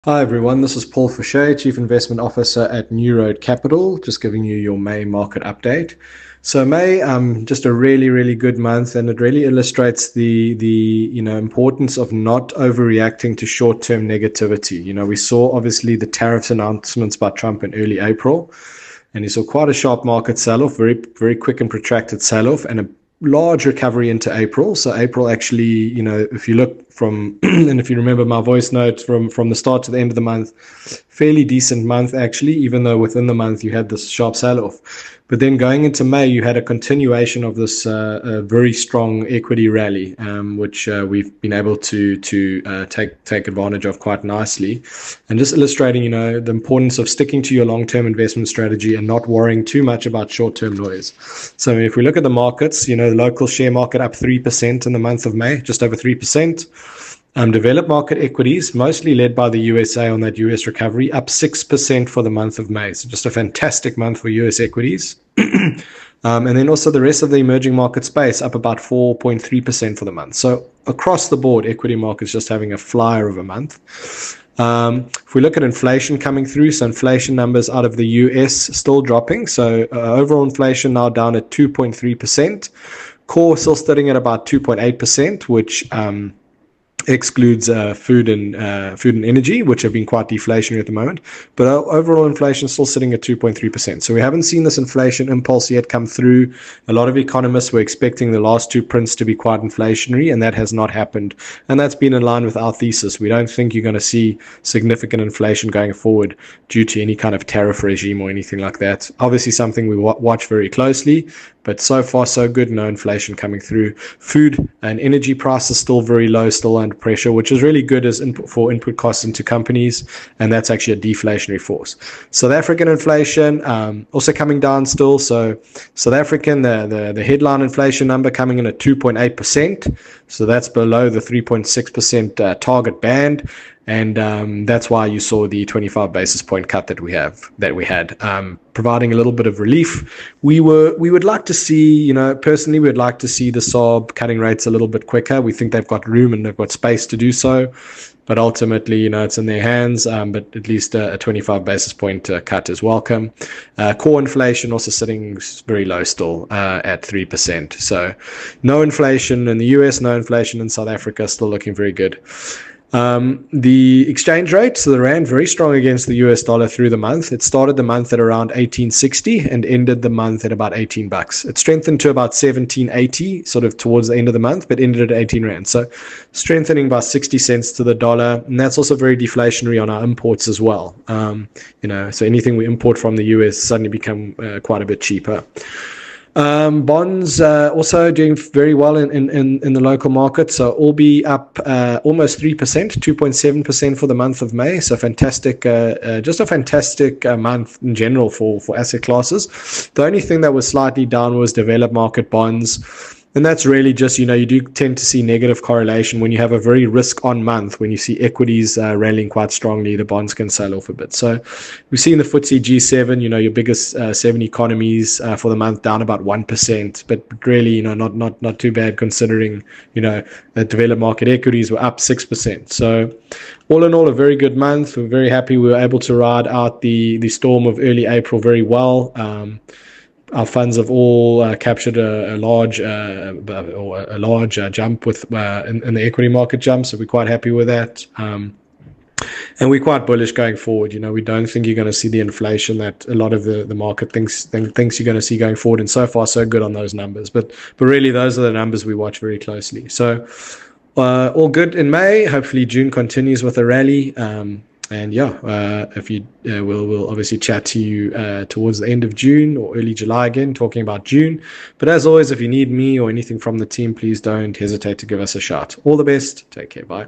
Hi everyone, this is Paul Fouché, Chief Investment Officer at New Road Capital, just giving you your May market update. So May, just a really good month, and it really illustrates the importance of not overreacting to short-term negativity. We saw obviously the tariffs announcements by Trump in early April, and you saw quite a sharp market sell-off, very quick and protracted sell-off, and a large recovery into April. So April actually, if you look from, and if you remember my voice notes from the start to the end of the month, fairly decent month actually, even though within the month you had this sharp sell-off. But then going into May, you had a continuation of this very strong equity rally, which we've been able to take advantage of quite nicely, and just illustrating, the importance of sticking to your long-term investment strategy and not worrying too much about short-term noise. So if we look at the markets, the local share market up 3% in the month of May, just over 3%. Developed market equities, mostly led by the USA on that US recovery, up 6% for the month of May. So just a fantastic month for US equities. And then also the rest of the emerging market space up about 4.3% for the month. So across the board, equity markets just having a flyer of a month. If we look at inflation coming through, so inflation numbers out of the US still dropping. So overall inflation now down at 2.3%. Core still sitting at about 2.8%, which excludes food and energy, which have been quite deflationary at the moment. But overall inflation is still sitting at 2.3%. So we haven't seen this inflation impulse yet come through. A lot of economists were expecting the last two prints to be quite inflationary, and that has not happened. And that's been in line with our thesis. We don't think you're going to see significant inflation going forward due to any kind of tariff regime or anything like that. Obviously something we watch very closely, but so far so good, no inflation coming through. Food and energy prices still very low, still under pressure, which is really good as for input costs into companies, and that's actually a deflationary force. South African inflation also coming down still. So South African, the headline inflation number coming in at 2.8%. So that's below the 3.6% target band. And that's why you saw the 25 basis point cut that we had, providing a little bit of relief. We would like to see, personally, we'd like to see the SARB cutting rates a little bit quicker. We think they've got room and they've got space to do so. But ultimately, it's in their hands. But at least a 25 basis point cut is welcome. Core inflation also sitting very low still at 3%. So no inflation in the US, no inflation in South Africa, still looking very good. The exchange rate, so the rand very strong against the US dollar through the month. It started the month at around 18.60 and ended the month at about $18. It strengthened to about 17.80 sort of towards the end of the month, but ended at 18 rand. So strengthening by 60 cents to the dollar, and that's also very deflationary on our imports as well. So anything we import from the US suddenly become quite a bit cheaper. Bonds also doing very well in the local market. So all be up almost 3%, 2.7% for the month of May. So fantastic, just a fantastic month in general for asset classes. The only thing that was slightly down was developed market bonds. And that's really just, you do tend to see negative correlation when you have a very risk-on month. When you see equities rallying quite strongly, the bonds can sell off a bit. So we've seen the FTSE G7, your biggest 7 economies for the month down about 1%, but really, not too bad considering, that developed market equities were up 6%. So all in all, a very good month. We're very happy we were able to ride out the storm of early April very well. Our funds have all captured a large jump in the equity market jump, so we're quite happy with that. And we're quite bullish going forward. We don't think you're going to see the inflation that a lot of the market thinks you're going to see going forward. And so far, so good on those numbers. But really, those are the numbers we watch very closely. So all good in May. Hopefully, June continues with a rally. And if you we'll obviously chat to you towards the end of June or early July again, talking about June. But as always, if you need me or anything from the team, please don't hesitate to give us a shout. All the best. Take care. Bye.